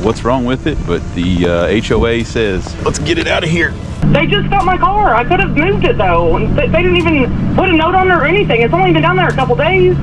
what's wrong with it, but the HOA says, let's get it out of here. They just got my car. I could have moved it though. They didn't even put a note on it or anything. It's only been down there a couple days.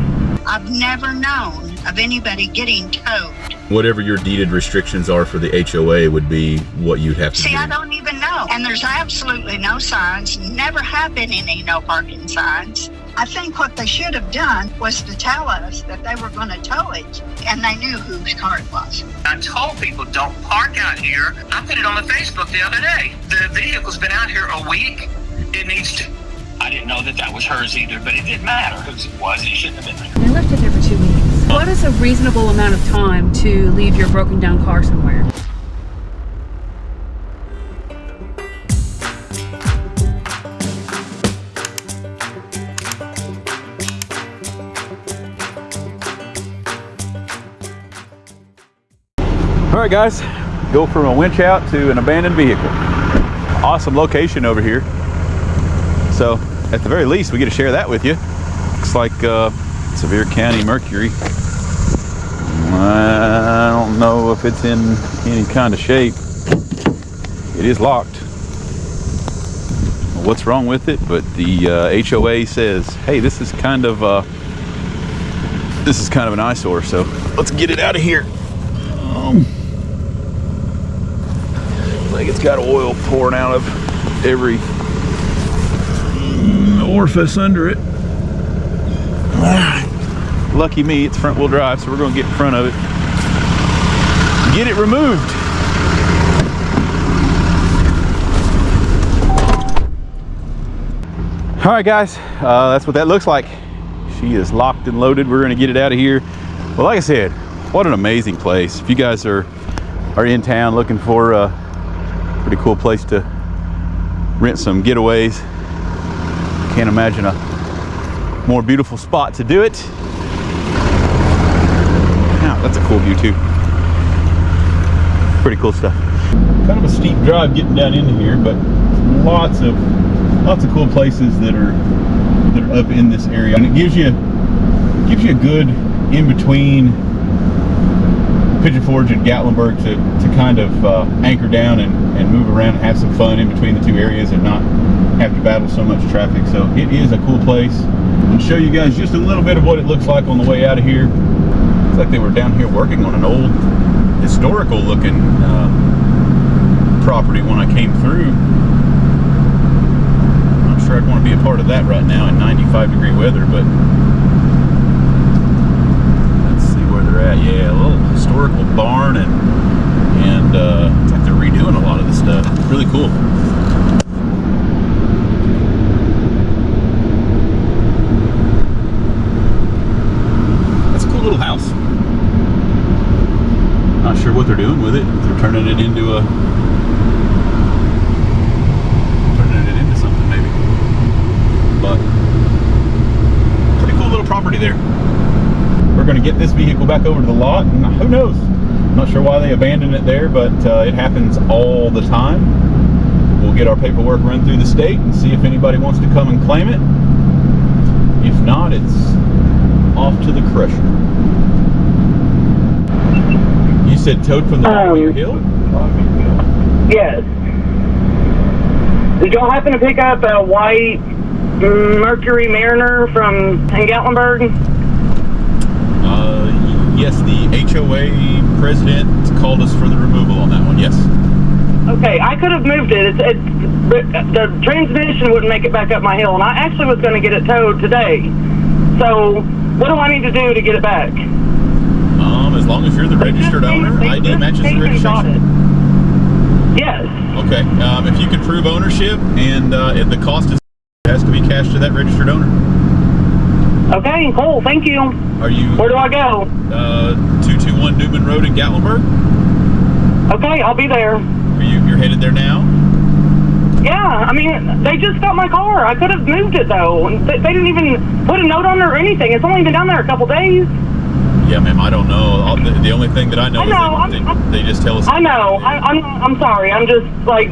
I've never known of anybody getting towed. Whatever your deeded restrictions are for the HOA would be what you'd have to do. See, I don't even know. And there's absolutely no signs. Never have been any no parking signs. I think what they should have done was to tell us that they were going to tow it, and they knew whose car it was. I told people don't park out here. I put it on the Facebook the other day. The vehicle's been out here a week. It needs to. I didn't know that that was hers either, but it didn't matter whose it was. It shouldn't have been there. They left it there for 2 weeks. What is a reasonable amount of time to leave your broken down car somewhere? All right, guys, go from a winch out to an abandoned vehicle. Awesome location over here. So at the very least, we get to share that with you. Looks like Sevier County Mercury. I don't know if it's in any kind of shape. It is locked. What's wrong with it? But the HOA says, hey, this is kind of an eyesore. So let's get it out of here. Like it's got oil pouring out of every orifice under it. Lucky me, it's front wheel drive, so we're going to get in front of it, get it removed. All right, guys, that's what that looks like. She is locked and loaded. We're going to get it out of here. Well, like I said, what an amazing place. If you guys are in town looking for a pretty cool place to rent some getaways, can't imagine a more beautiful spot to do it. Wow, that's a cool view too. Pretty cool stuff. Kind of a steep drive getting down into here, but lots of cool places that are up in this area, and it gives you a good in between Pigeon Forge and Gatlinburg to kind of anchor down and move around and have some fun in between the two areas and not have to battle so much traffic. So it is a cool place. I'll show you guys just a little bit of what it looks like on the way out of here. Looks like they were down here working on an old historical looking property when I came through. I'm not sure I'd want to be a part of that right now in 95-degree weather, but let's see where they're at. Yeah, a little historical barn, and it's like they're redoing a lot of this stuff. Really cool. That's a cool little house. Not sure what they're doing with it. They're turning it into something maybe. But pretty cool little property there. We're going to get this vehicle back over to the lot, and who knows? I'm not sure why they abandoned it there, but it happens all the time. We'll get our paperwork run through the state and see if anybody wants to come and claim it. If not, it's off to the crusher. You said towed from the Ozier Hill? Yes. Did y'all happen to pick up a white Mercury Mariner from Gatlinburg? Yes, the HOA president called us for the removal on that one, yes. Okay, I could have moved it. The transmission wouldn't make it back up my hill, and I actually was going to get it towed today. So, what do I need to do to get it back? As long as you're the registered owner, ID matches the registration. Yes. Okay, if you can prove ownership and the cost has to be cashed to that registered owner. Okay, cool. Thank you. Are you? Where do I go? 221 Newman Road in Gatlinburg. Okay, I'll be there. You're headed there now? Yeah, I mean, they just got my car. I could have moved it though. They didn't even put a note on it or anything. It's only been down there a couple days. Yeah, ma'am, I don't know. The only thing that I know is they just tell us. I know. I'm sorry. I'm just like.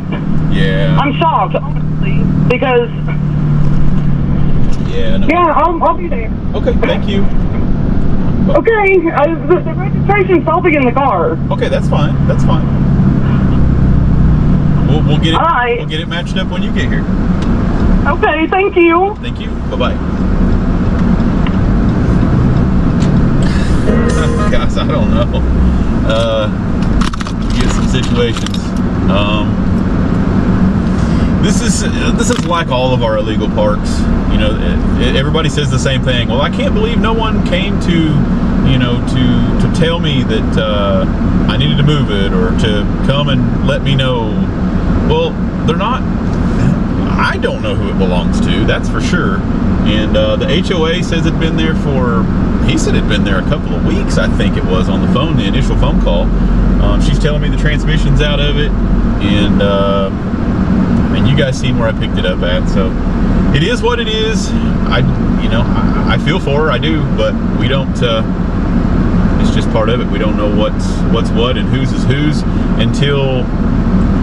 Yeah. I'm shocked, honestly, because. Yeah. No. Yeah, I'll be there. Okay. Thank you. Okay, the registration's probably in the car. Okay, that's fine. That's fine. We'll get it. All right. We'll get it matched up when you get here. Okay, thank you. Thank you. Bye-bye. Guys, I don't know. Get some situations. This is like all of our illegal parks. You know, everybody says the same thing. Well, I can't believe no one came to, you know, to tell me that I needed to move it or to come and let me know. Well, they're not. I don't know who it belongs to, that's for sure. And the HOA says it'd been there for, he said it'd been there a couple of weeks, I think it was, on the phone, the initial phone call. She's telling me the transmission's out of it, and you guys seen where I picked it up at, so it is what it is. I feel for her, I do, but we don't, it's just part of it. We don't know what's what and whose is whose until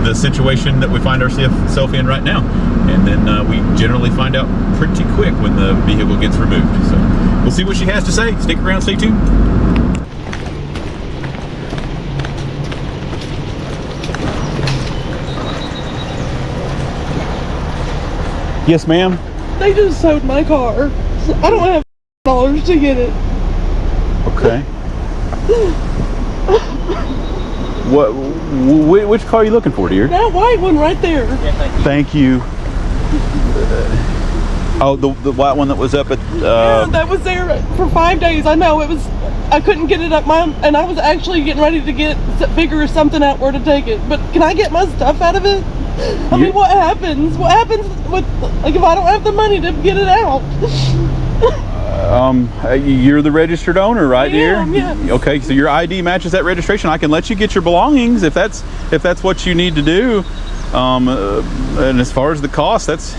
the situation that we find ourselves in right now, and then we generally find out pretty quick when the vehicle gets removed. So we'll see what she has to say. Stick around, stay tuned. Yes, ma'am. They just towed my car. I don't have dollars to get it. Okay. Which car are you looking for, dear? That white one right there. Thank you. Oh, the white one that was up at... Yeah, that was there for 5 days. I know, it was... I couldn't get it up and I was actually getting ready to figure something out where to take it. But can I get my stuff out of it? I mean, what happens? What happens with, like, if I don't have the money to get it out? You're the registered owner, right, dear? Yeah. Okay, so your ID matches that registration. I can let you get your belongings if that's what you need to do. And as far as the cost, that's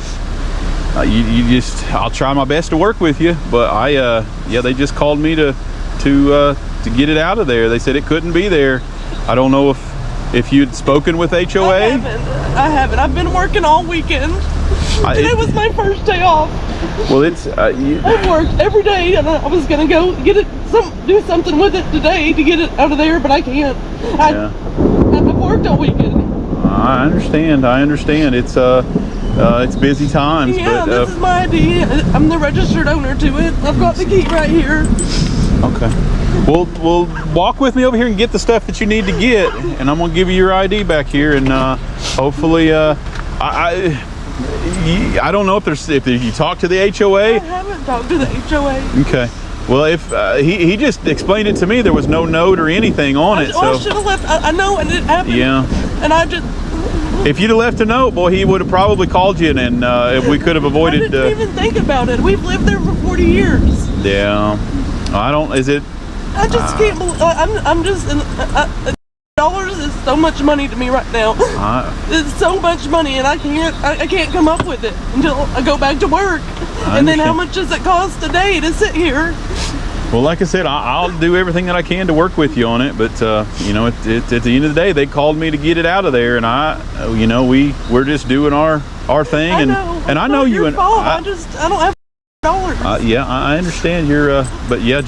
you just, I'll try my best to work with you. But yeah, they just called me to get it out of there. They said it couldn't be there. I don't know if you'd spoken with HOA. I haven't. I've been working all weekend. Today was my first day off. Well, it's I've worked every day, and I was gonna go get it, do something with it today to get it out of there, but I can't. I've worked all weekend. I understand. It's busy times. Yeah, but, this is my ID. I'm the registered owner to it. I've got the key right here. Okay. We'll walk with me over here and get the stuff that you need to get, and I'm gonna give you your ID back here, and hopefully, I don't know if you talked to the HOA. I haven't talked to the HOA. Okay. Well, if he just explained it to me, there was no note or anything on it. I should have left. I know, and it happened. Yeah. And I just. If you'd have left a note, boy, he would have probably called you, and if we could have avoided. I didn't even think about it. We've lived there for 40 years. Yeah. I don't. Is it? I just can't believe. I'm just. Dollars is so much money to me right now. It's so much money, and I can't come up with it until I go back to work. And then how much does it cost a day to sit here? Well, like I said, I'll do everything that I can to work with you on it. But you know, at the end of the day, they called me to get it out of there, and we're just doing our thing. I know. And I know you. And I don't have dollars. Yeah, I understand. But yeah,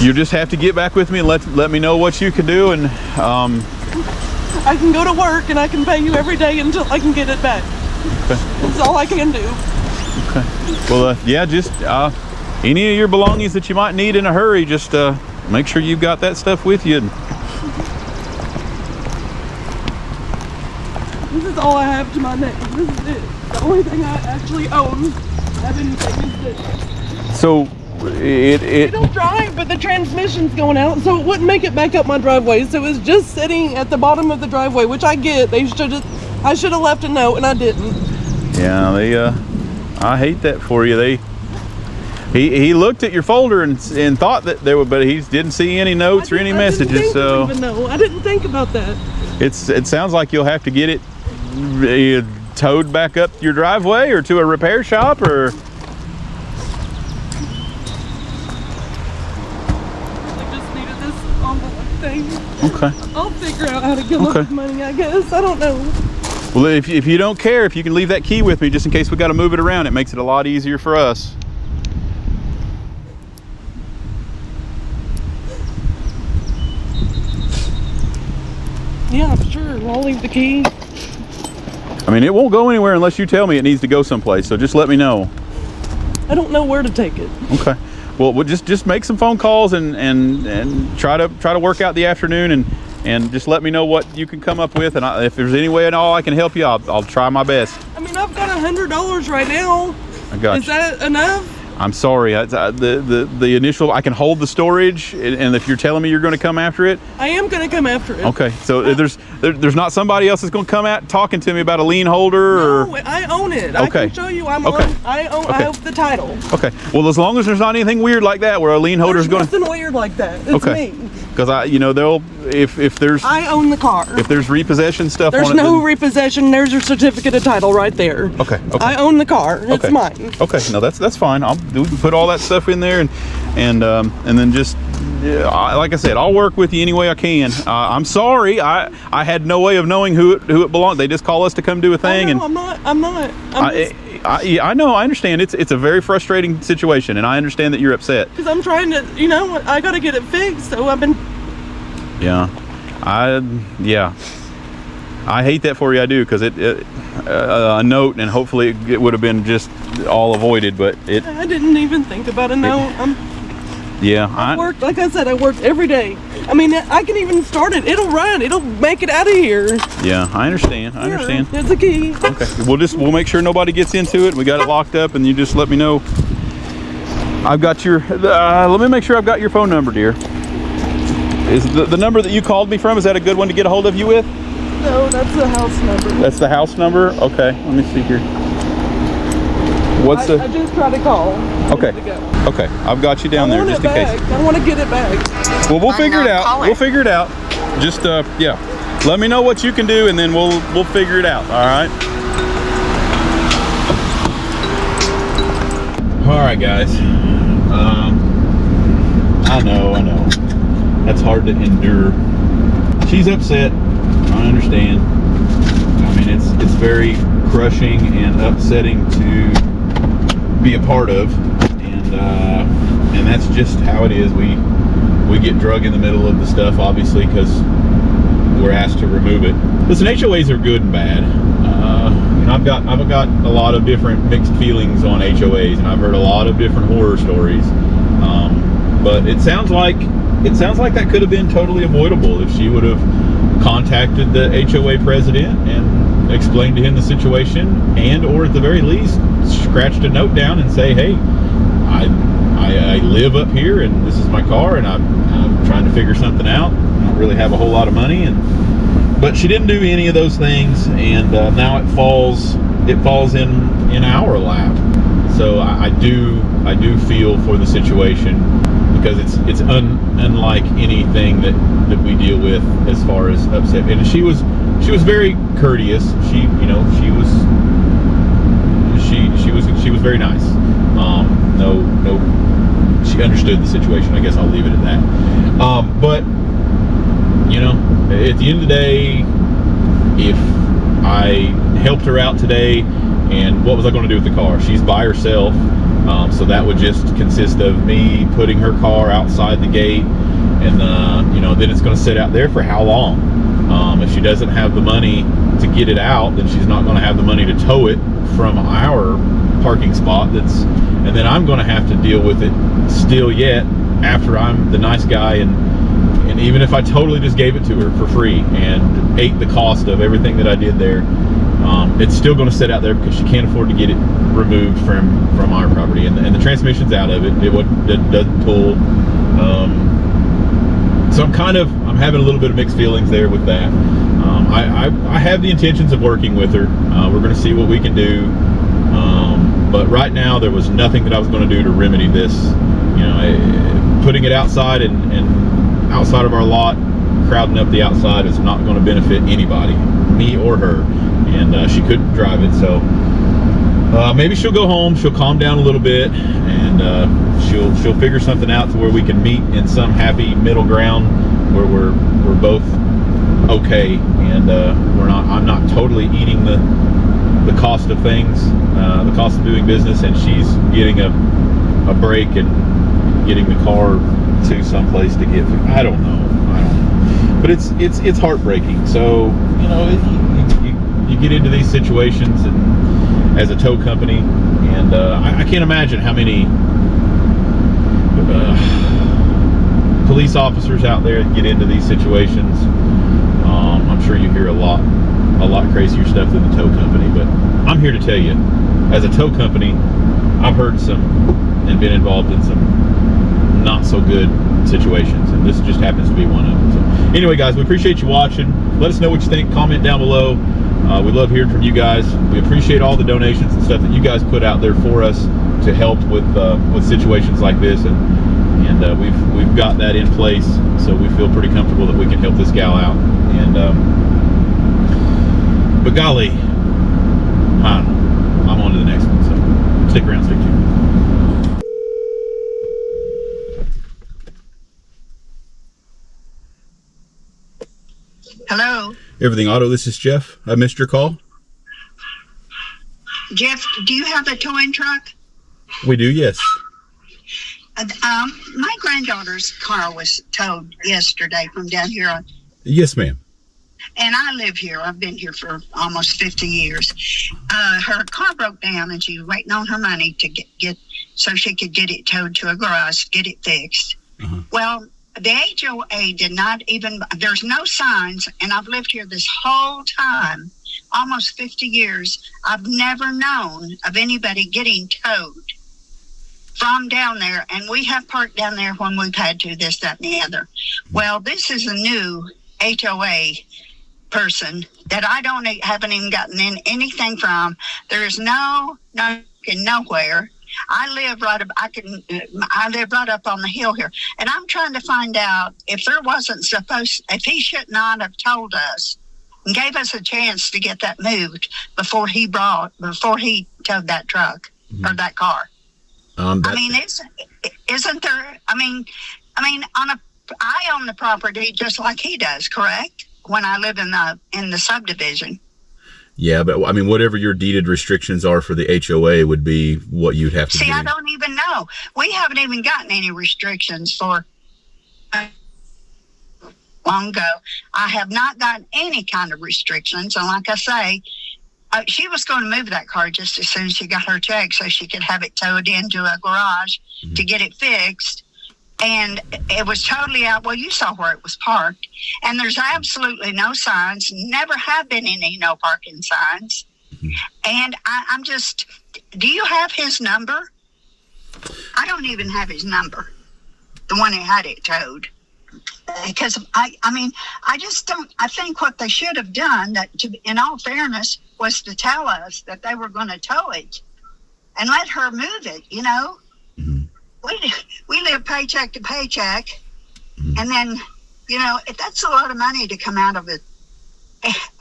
you just have to get back with me and let me know what you can do, and I can go to work and I can pay you every day until I can get it back. Okay. That's all I can do. Okay. Well, yeah, just any of your belongings that you might need in a hurry, just make sure you've got that stuff with you. This is all I have to my name. This is it. The only thing I actually own, have anything, is this. So it don't drive, but the transmission's going out, so it wouldn't make it back up my driveway. So it's just sitting at the bottom of the driveway, which I get. I should have left a note, and I didn't. Yeah, I hate that for you. He looked at your folder and thought that there were, but he didn't see any notes or any messages. So I didn't think about that. It sounds like you'll have to get it towed back up your driveway or to a repair shop, or. Okay. I'll figure out how to get up with money, I guess. I don't know. Well, if you don't care, if you can leave that key with me just in case we got to move it around, it makes it a lot easier for us. Yeah, sure. I'll leave the key. I mean, it won't go anywhere unless you tell me it needs to go someplace. So just let me know. I don't know where to take it. Okay. Well, we'll just make some phone calls and try to work out the afternoon and just let me know what you can come up with. And if there's any way at all I can help you, I'll try my best. I mean, I've got $100 right now. I got you. Is that enough? I'm sorry. The initial, I can hold the storage, and if you're telling me you're going to come after it, I am going to come after it. okay. So there's not somebody else that's going to come out talking to me about a lien holder, No, I own it. Okay. I can show you. I Okay. have the title. Okay. Well, as long as there's not anything weird like that, where a lien holder's There's going to. nothing weird like that. It's Okay. me. Because they'll if there's I own the car. if there's repossession stuff There's on it. no then- repossession. There's your certificate of title right there. Okay. Okay. I own the car. It's Okay. mine. Okay, no, that's fine. We can put all that stuff in there, and then just like I said, I'll work with you any way I can. I'm sorry, I had no way of knowing who it belonged. They just call us to come do a thing, I know, and I'm not. I know, I understand. It's a very frustrating situation, and I understand that you're upset. Because I'm trying to, I got to get it fixed. So I've been. Yeah, I hate that for you. I do, because a note, and hopefully it would have been just all avoided, but I didn't even think about a note. I worked, like I said, I worked every day. I mean, I can even start it. It'll run. It'll make it out of here. Yeah, I understand. I understand. There's a key. Okay, we'll make sure nobody gets into it. We got it locked up, and you just let me know. I've got your. Let me make sure I've got your phone number, dear. Is the number that you called me from? Is that a good one to get a hold of you with? No, that's the house number. That's the house number. Okay, let me see here. What's I just tried to call. Okay. Okay, I've got you down there just in case. I want to get it back. Well, we'll figure it out. We'll figure it out. Just yeah. Let me know what you can do, and then we'll figure it out. All right. All right, guys. I know. That's hard to endure. She's upset. I understand. I mean, it's very crushing and upsetting to be a part of, and that's just how it is. We get drug in the middle of the stuff, obviously, because we're asked to remove it. Listen, HOAs are good and bad. I've got a lot of different mixed feelings on HOAs, and I've heard a lot of different horror stories. But it sounds like that could have been totally avoidable if she would have contacted the HOA president and explained to him the situation, and or at the very least scratched a note down and say, hey, I live up here and this is my car, and I'm trying to figure something out. I don't really have a whole lot of money, but she didn't do any of those things, and now it falls in our lap. So I do feel for the situation, because it's unlike anything that we deal with as far as upset. And she was very courteous. She was very nice. She understood the situation. I guess I'll leave it at that. But at the end of the day, if I helped her out today, and what was I going to do with the car? She's by herself. So that would just consist of me putting her car outside the gate, and then it's going to sit out there for how long? If she doesn't have the money to get it out, then she's not going to have the money to tow it from our parking spot. And then I'm going to have to deal with it still yet, after I'm the nice guy, and even if I totally just gave it to her for free and ate the cost of everything that I did there, it's still going to sit out there because she can't afford to get it removed from our property, and the transmission's out of it. It doesn't pull. So I'm having a little bit of mixed feelings there with that. I have the intentions of working with her. We're going to see what we can do. But right now there was nothing that I was going to do to remedy this. Putting it outside and outside of our lot, crowding up the outside, is not going to benefit anybody, me or her. And she couldn't drive it, so maybe she'll go home, she'll calm down a little bit, and she'll figure something out to where we can meet in some happy middle ground where we're both okay, and I'm not totally eating the cost of things, the cost of doing business, and she's getting a break and getting the car to someplace to get. I don't know. but it's heartbreaking. So, you know, you get into these situations and as a tow company, and I can't imagine how many police officers out there that get into these situations. I'm sure you hear a lot crazier stuff than the tow company, but I'm here to tell you, as a tow company, I've heard some and been involved in some not so good situations, and this just happens to be one of them. So anyway, guys, we appreciate you watching. Let us know what you think. Comment down below. We love hearing from you guys. We appreciate all the donations and stuff that you guys put out there for us to help with situations like this, and we've got that in place, so we feel pretty comfortable that we can help this gal out. And but golly, I don't know, I'm on to the next one. So stick around, stay tuned. Hello, Everything Auto, this is Jeff. I missed your call. Jeff. Do you have a towing truck? We do, yes. My granddaughter's car was towed yesterday from down here, Yes, ma'am. and I live here. I've been here for almost 50 years. Her car broke down, and she was waiting on her money to get so she could get it towed to a garage, get it fixed. Well, the HOA did not even, there's no signs, and I've lived here this whole time, almost 50 years. I've never known of anybody getting towed from down there, and we have parked down there when we've had to, this, that, and the other. Well, this is a new HOA person that haven't even gotten in anything from. There's nowhere. I live right up on the hill here, and I'm trying to find out if if he should not have told us and gave us a chance to get that moved before he towed that truck or that car. I mean, isn't there? I mean, I own the property just like he does, correct? When I live in the subdivision. Yeah, but I mean, whatever your deeded restrictions are for the HOA would be what you'd have to do. See, I don't even know. We haven't even gotten any restrictions for long ago. I have not gotten any kind of restrictions. And like I say, she was going to move that car just as soon as she got her check so she could have it towed into a garage to get it fixed. And it was totally out. Well, you saw where it was parked. And there's absolutely no signs. Never have been any no parking signs. And I'm just, do you have his number? I don't even have his number. The one that had it towed. Because, I just don't, I think what they should have done, in all fairness, was to tell us that they were going to tow it and let her move it, you know? We live paycheck to paycheck, and then, you know, that's a lot of money to come out of a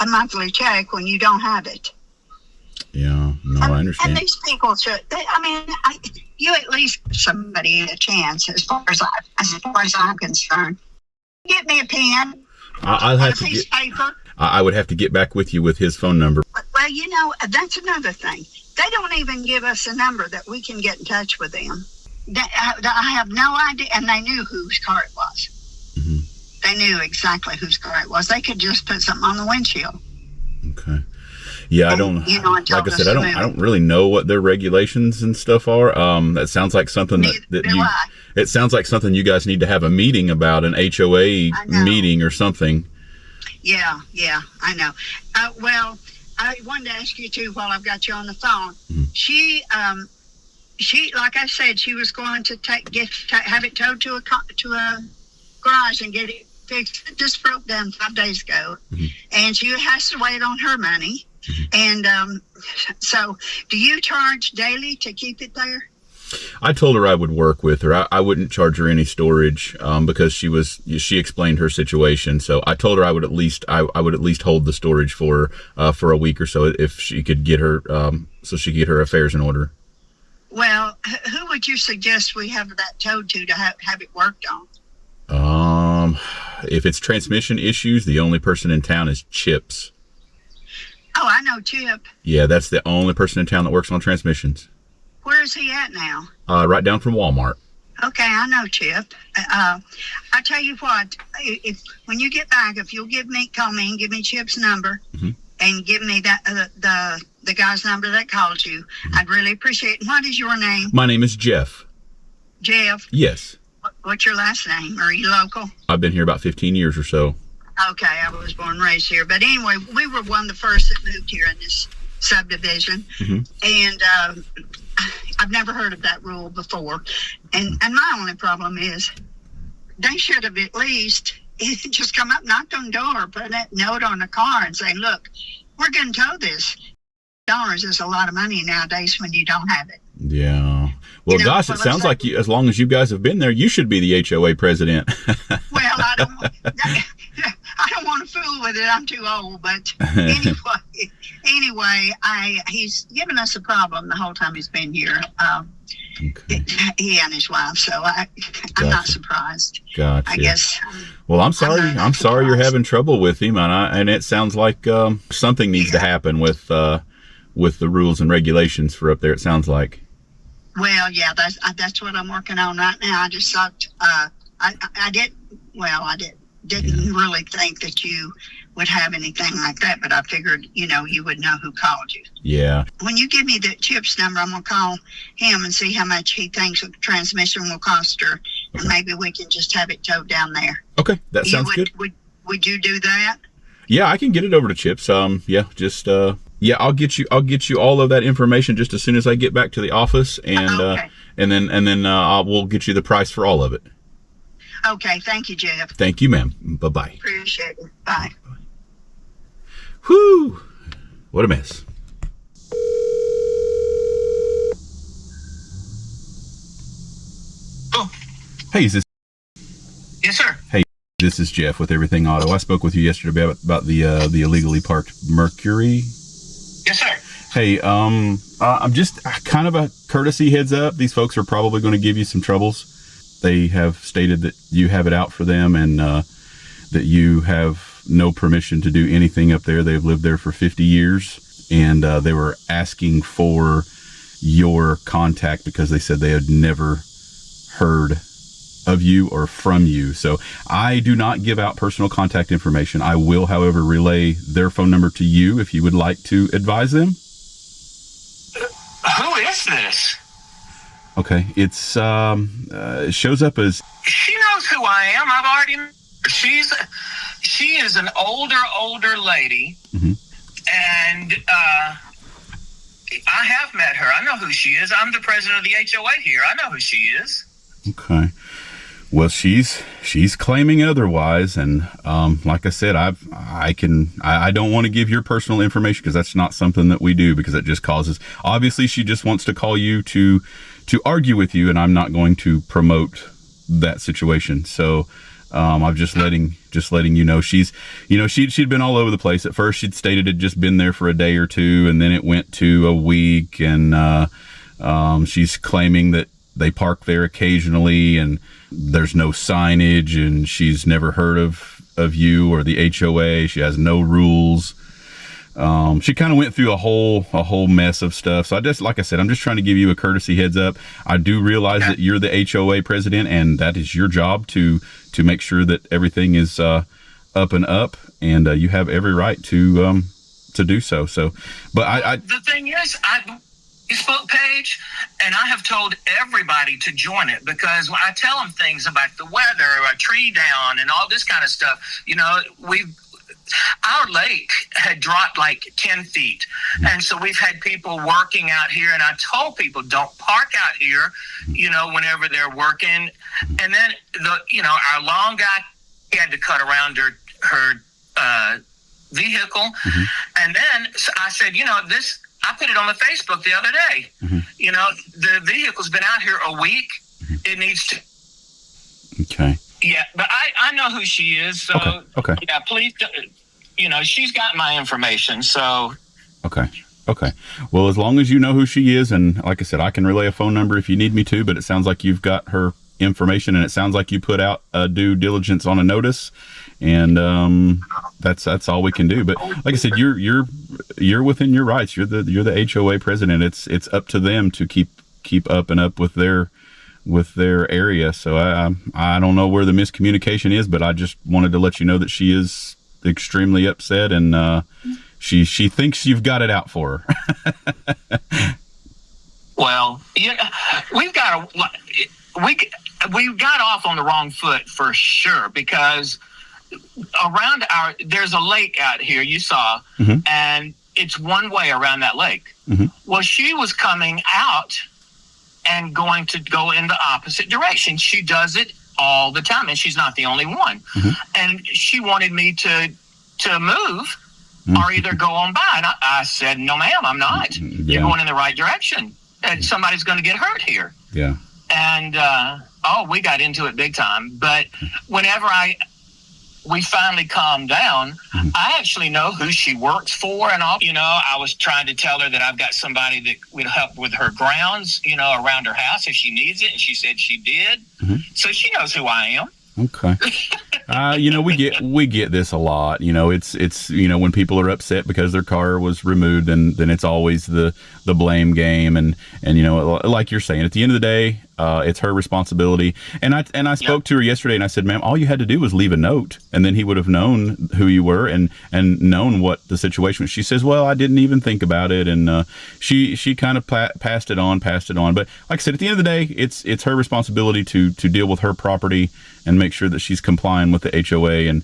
monthly check when you don't have it. Yeah, no, I understand. And these people should, you at least give somebody a chance as far as I'm concerned. Get me a pen. I'll have a piece of paper. I would have to get back with you with his phone number. Well, you know, that's another thing. They don't even give us a number that we can get in touch with them. I have no idea, and they knew whose car it was. They knew exactly whose car it was. They could just put something on the windshield. Okay. Yeah, I don't. You know, like I said, I don't really know what their regulations and stuff are. That sounds like something it sounds like something you guys need to have a meeting about, an HOA meeting or something. Yeah, I know. Well, I wanted to ask you too while I've got you on the phone. She, like I said, she was going to have it towed to a garage and get it fixed. It just broke down 5 days ago, and she has to wait on her money. And so, do you charge daily to keep it there? I told her I would work with her. I wouldn't charge her any storage because she explained her situation. So I told her I would at least hold the storage for her for a week or so if she could get her so she could get her affairs in order. Well, who would you suggest we have that towed to have it worked on? If it's transmission issues, the only person in town is Chips. Oh, I know Chip. Yeah, that's the only person in town that works on transmissions. Where is he at now? Right down from Walmart. Okay, I know, Chip. I tell you what, if when you get back, if you'll call me and give me Chip's number, and give me that the guy's number that called you, I'd really appreciate it. What is your name? My name is Jeff. Jeff? Yes. What's your last name? Are you local? I've been here about 15 years or so. Okay, I was born and raised here. But anyway, we were one of the first that moved here in this subdivision. And I've never heard of that rule before. And my only problem is they should have at least just come up, knocked on the door, put a note on the car and say, look, we're going to tow this. $1 is a lot of money nowadays when you don't have it. Yeah. Well, gosh, it sounds like you, as long as you guys have been there, you should be the HOA president. Well, I don't want to fool with it. I'm too old. But anyway, he's given us a problem the whole time he's been here. Okay. He and his wife. So I'm not surprised. Gotcha. I guess. Well, I'm sorry. I'm sorry you're having trouble with him, and it sounds like something needs to happen with the rules and regulations for up there. It sounds like. Well, yeah, that's what I'm working on right now. I just thought I didn't really think that you would have anything like that, but I figured, you would know who called you. Yeah. When you give me the Chip's number, I'm going to call him and see how much he thinks a transmission will cost her, and maybe we can just have it towed down there. Okay, that sounds good. Would you do that? Yeah, I can get it over to Chip's. Yeah, I'll get you all of that information just as soon as I get back to the office, and okay. and then we'll get you the price for all of it. Okay, thank you, Jeff. Thank you, ma'am. Bye-bye. Appreciate it. Bye. Whew, what a mess. Oh, Hey, is this? yes, sir. Hey, this is Jeff with Everything Auto. I spoke with you yesterday about the illegally parked Mercury. Yes, sir. Hey, I'm just kind of a courtesy heads up. These folks are probably going to give you some troubles. They have stated that you have it out for them, and that you have no permission to do anything up there. They've lived there for 50 years, and they were asking for your contact because they said they had never heard of you or from you. So I do not give out personal contact information. I will, however, relay their phone number to you if you would like to advise them. Who is this? Okay, it's it shows up as. She knows who I am. I've already. She is an older lady, and I have met her. I know who she is. I'm the president of the HOA here. I know who she is. Okay. Well, she's claiming otherwise, and like I said, I don't want to give your personal information because that's not something that we do, because it just causes. Obviously, she just wants to call you to argue with you, and I'm not going to promote that situation. So I'm just letting you know she'd been all over the place. At first, she'd stated it had just been there for a day or two, and then it went to a week, and she's claiming that they park there occasionally and there's no signage, and she's never heard of you or the HOA. She has no rules. She kind of went through a whole mess of stuff. So like I said, I'm just trying to give you a courtesy heads up. I do realize that you're the HOA president, and that is your job to make sure that everything is up and up, and you have every right to do so. So, but The thing is, Facebook page, and I have told everybody to join it, because when I tell them things about the weather, a tree down, and all this kind of stuff, our lake had dropped like 10 feet. And so we've had people working out here, and I told people don't park out here, whenever they're working. And then our lawn guy, he had to cut around her vehicle. And then I said, I put it on the Facebook the other day. The vehicle's been out here a week. It needs to. Okay. Yeah, but I know who she is. So okay. Yeah, please. She's got my information. So. Okay. Well, as long as you know who she is, and like I said, I can relay a phone number if you need me to. But it sounds like you've got her information, and it sounds like you put out a due diligence on a notice, and that's all we can do. But like I said, you're within your rights. You're the HOA president. It's up to them to keep up and up with their their area. So I don't know where the miscommunication is, but I just wanted to let you know that she is extremely upset, and she thinks you've got it out for her. Well, yeah, we got off on the wrong foot for sure, because around there's a lake out here, you saw, and it's one way around that lake. Well, she was coming out and going to go in the opposite direction. She does it all the time, and she's not the only one. And she wanted me to move or either go on by. And I said, no, ma'am, I'm not. You're going in the right direction. And somebody's going to get hurt here. Yeah. And, we got into it big time. But whenever we finally calmed down, I actually know who she works for and all. You know, I was trying to tell her that I've got somebody that would help with her grounds, you know, around her house if she needs it. And she said she did. So she knows who I am. Okay. You know, we get this a lot. You know, it's you know, when people are upset because their car was removed, then it's always the blame game, and you know, like you're saying, at the end of the day, it's her responsibility. And I spoke to her yesterday, and I said, ma'am, all you had to do was leave a note, and then he would have known who you were and known what the situation was. She says, well, I didn't even think about it, and she kind of passed it on. But like I said, at the end of the day, it's her responsibility to deal with her property and make sure that she's complying with the HOA. And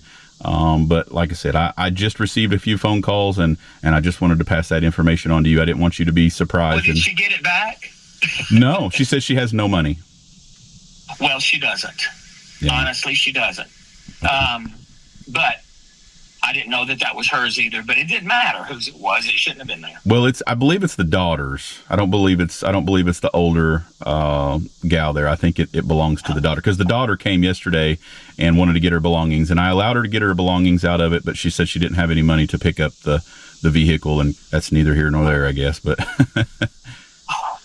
but like I said, I just received a few phone calls, and I just wanted to pass that information on to you. I didn't want you to be surprised. Well, did she get it back? No, she says she has no money. Well, she doesn't. Yeah. Honestly, she doesn't. But I didn't know that was hers either. But it didn't matter whose it was. It shouldn't have been there. Well, I believe it's the daughter's. I don't believe it's the older gal there. I think it belongs to the daughter, because the daughter came yesterday and wanted to get her belongings, and I allowed her to get her belongings out of it, but she said she didn't have any money to pick up the vehicle, and that's neither here nor there, I guess. But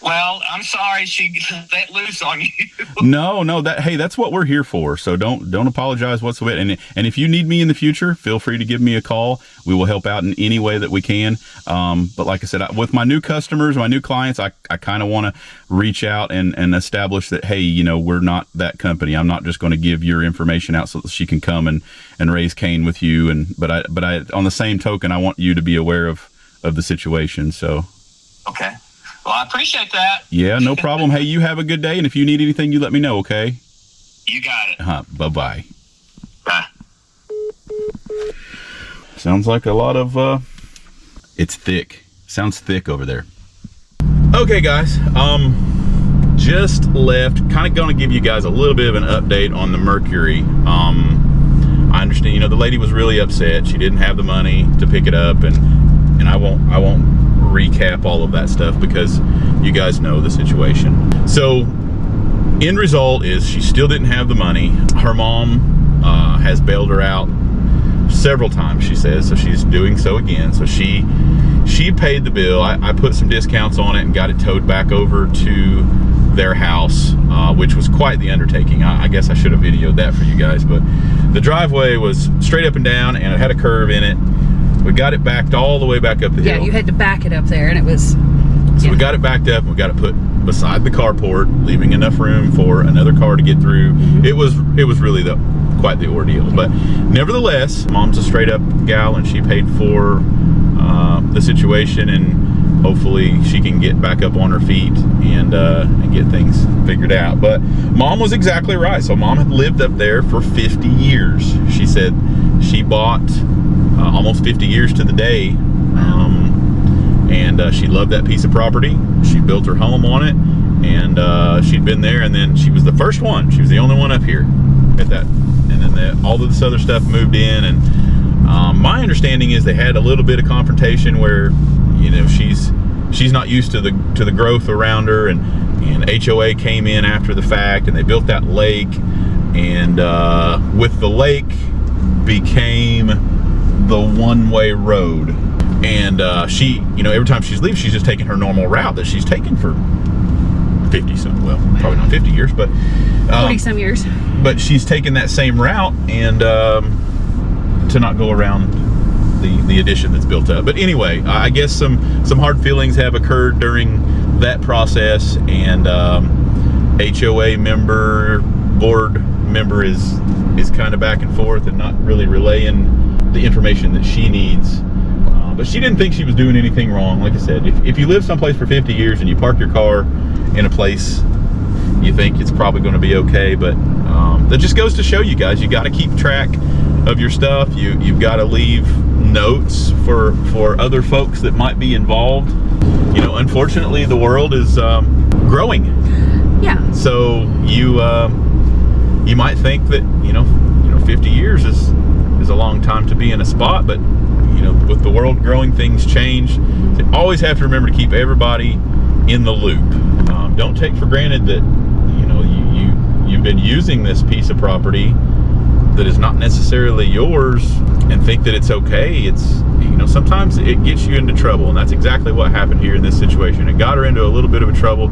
well, I'm sorry she let loose on you. No, that's what we're here for. So don't apologize whatsoever. And if you need me in the future, feel free to give me a call. We will help out in any way that we can. But like I said, with my new customers, my new clients, I kind of want to reach out and establish that, hey, you know, we're not that company. I'm not just going to give your information out so that she can come and raise Cain with you. But I on the same token, I want you to be aware of the situation. So. Okay. Well, I appreciate that. Yeah, no problem. Hey, you have a good day, and if you need anything, you let me know, okay? You got it. Bye-bye. Bye. Sounds like a lot of, it's thick. Sounds thick over there. Okay, guys, just left. Kind of going to give you guys a little bit of an update on the Mercury. I understand, you know, the lady was really upset. She didn't have the money to pick it up, and I won't recap all of that stuff because you guys know the situation. So end result is she still didn't have the money. Her mom has bailed her out several times, she says, so she's doing so again. So she paid the bill. I put some discounts on it and got it towed back over to their house, which was quite the undertaking. I guess I should have videoed that for you guys, but the driveway was straight up and down, and it had a curve in it. We got it backed all the way back up the hill. Yeah, you had to back it up there, and it was... So we got it backed up, and we got it put beside the carport, leaving enough room for another car to get through. It was really quite the ordeal. But nevertheless, Mom's a straight up gal, and she paid for the situation, and hopefully she can get back up on her feet and get things figured out. But Mom was exactly right. So Mom had lived up there for 50 years. She said she bought almost 50 years to the day, and she loved that piece of property. She built her home on it, and she'd been there, and then she was the first one. She was the only one up here at that, and then all of this other stuff moved in. And my understanding is they had a little bit of confrontation where, you know, she's not used to the growth around her, and HOA came in after the fact, and they built that lake, and with the lake became the one-way road. And she, you know, every time she's leaving, she's just taking her normal route that she's taken for 50-some, well, probably not 50 years, but 40-some years. But she's taken that same route, and to not go around the addition that's built up. But anyway, I guess some hard feelings have occurred during that process, and HOA member, board member is kind of back and forth and not really relaying the information that she needs. But she didn't think she was doing anything wrong. Like I said, if you live someplace for 50 years and you park your car in a place, you think it's probably going to be okay. But that just goes to show you guys, you got to keep track of your stuff. You've got to leave notes for other folks that might be involved. You know, unfortunately, the world is growing. Yeah. So you might think that you know 50 years is a long time to be in a spot, but you know, with the world growing, things change. So you always have to remember to keep everybody in the loop. Don't take for granted that you know you've been using this piece of property that is not necessarily yours and think that it's okay. It's, you know, sometimes it gets you into trouble, and that's exactly what happened here in this situation. It got her into a little bit of trouble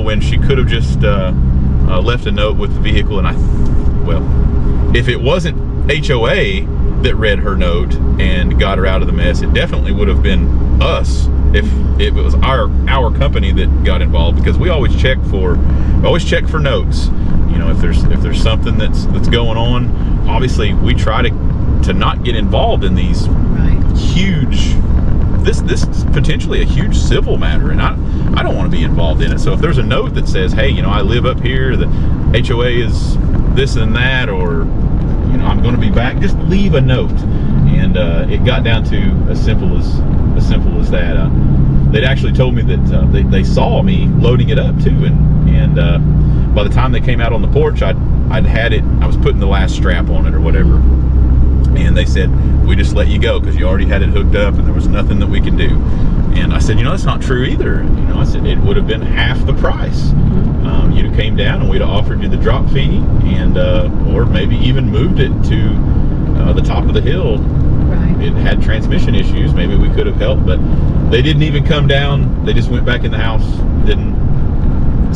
when she could have just left a note with the vehicle. And well, if it wasn't HOA that read her note and got her out of the mess, it definitely would have been us if it was our company that got involved, because we always check for notes. You know, if there's something that's going on, obviously we try to not get involved in these huge. This is potentially a huge civil matter, and I don't want to be involved in it. So if there's a note that says, hey, you know, I live up here, the HOA is this and that, or you know, I'm going to be back, just leave a note. And it got down to as simple as that. They'd actually told me that they saw me loading it up too, and by the time they came out on the porch, I was putting the last strap on it or whatever, and they said, we just let you go because you already had it hooked up and there was nothing that we can do. And I said, you know, that's not true either. You know, I said it would have been half the price. You'd have came down and we'd have offered you the drop fee, and or maybe even moved it to the top of the hill. It had transmission issues. Maybe we could have helped, but they didn't even come down. They just went back in the house.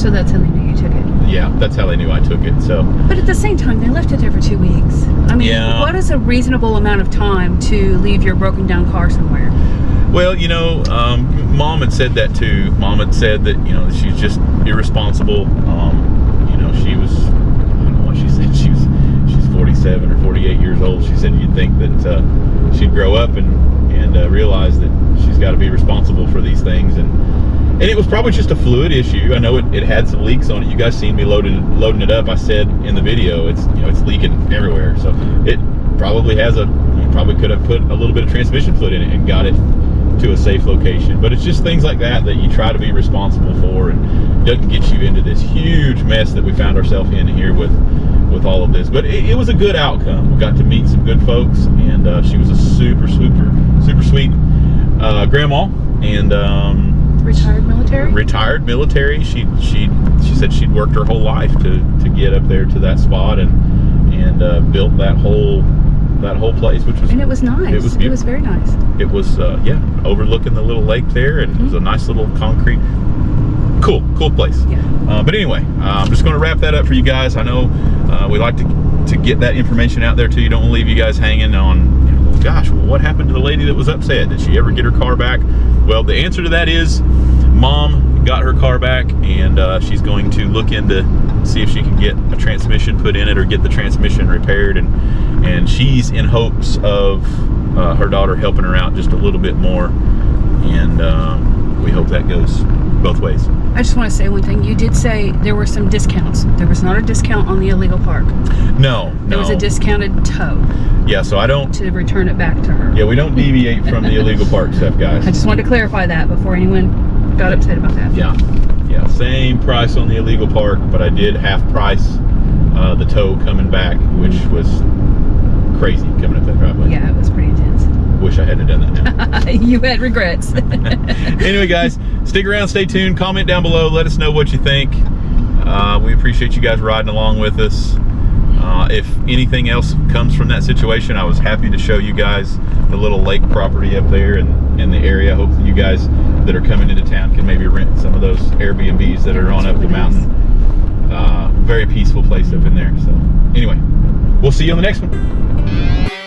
So that's how they knew you took it. Yeah, that's how they knew I took it. So. But at the same time, they left it there for 2 weeks. I mean, yeah. What is a reasonable amount of time to leave your broken down car somewhere? Well, you know, Mom had said that too. Mom had said that, you know, she's just irresponsible. You know, she was, I don't know what she said. She's 47 or 48 years old. She said you'd think that she'd grow up and realize that she's got to be responsible for these things. And it was probably just a fluid issue. I know it had some leaks on it. You guys seen me loading it up. I said in the video, it's leaking everywhere. So it probably you probably could have put a little bit of transmission fluid in it and got it to a safe location. But it's just things like that you try to be responsible for, and doesn't get you into this huge mess that we found ourselves in here with all of this. But it was a good outcome. We got to meet some good folks, and she was a super sweet grandma, and retired military. She said she'd worked her whole life to get up there to that spot and built that whole place, which was, and it was nice. It was very nice. It was overlooking the little lake there, and it was a nice little concrete, cool place. Yeah. But anyway, I'm just going to wrap that up for you guys. I know we like to get that information out there too. You don't want to leave you guys hanging on, you know, gosh, well, what happened to the lady that was upset? Did she ever get her car back? Well, the answer to that is Mom got her car back, and she's going to look into see if she can get a transmission put in it or get the transmission repaired, and she's in hopes of her daughter helping her out just a little bit more, and we hope that goes both ways. I just want to say one thing. You did say there were some discounts. There was not a discount on the illegal park. No. There was a discounted tow. Yeah, so I don't... to return it back to her. Yeah, we don't deviate from the illegal park stuff, guys. I just wanted to clarify that before anyone got upset about that. Yeah, same price on the illegal park, but I did half price the tow coming back, which was crazy coming up that driveway. Yeah, it was pretty intense. Wish I hadn't done that now. You had regrets. Anyway, guys, stick around, stay tuned, comment down below, let us know what you think. We appreciate you guys riding along with us. If anything else comes from that situation, I was happy to show you guys the little lake property up there in the area. Hopefully you guys that are coming into town can maybe rent some of those Airbnbs that are on up the mountain. Very peaceful place up in there. So anyway, we'll see you on the next one.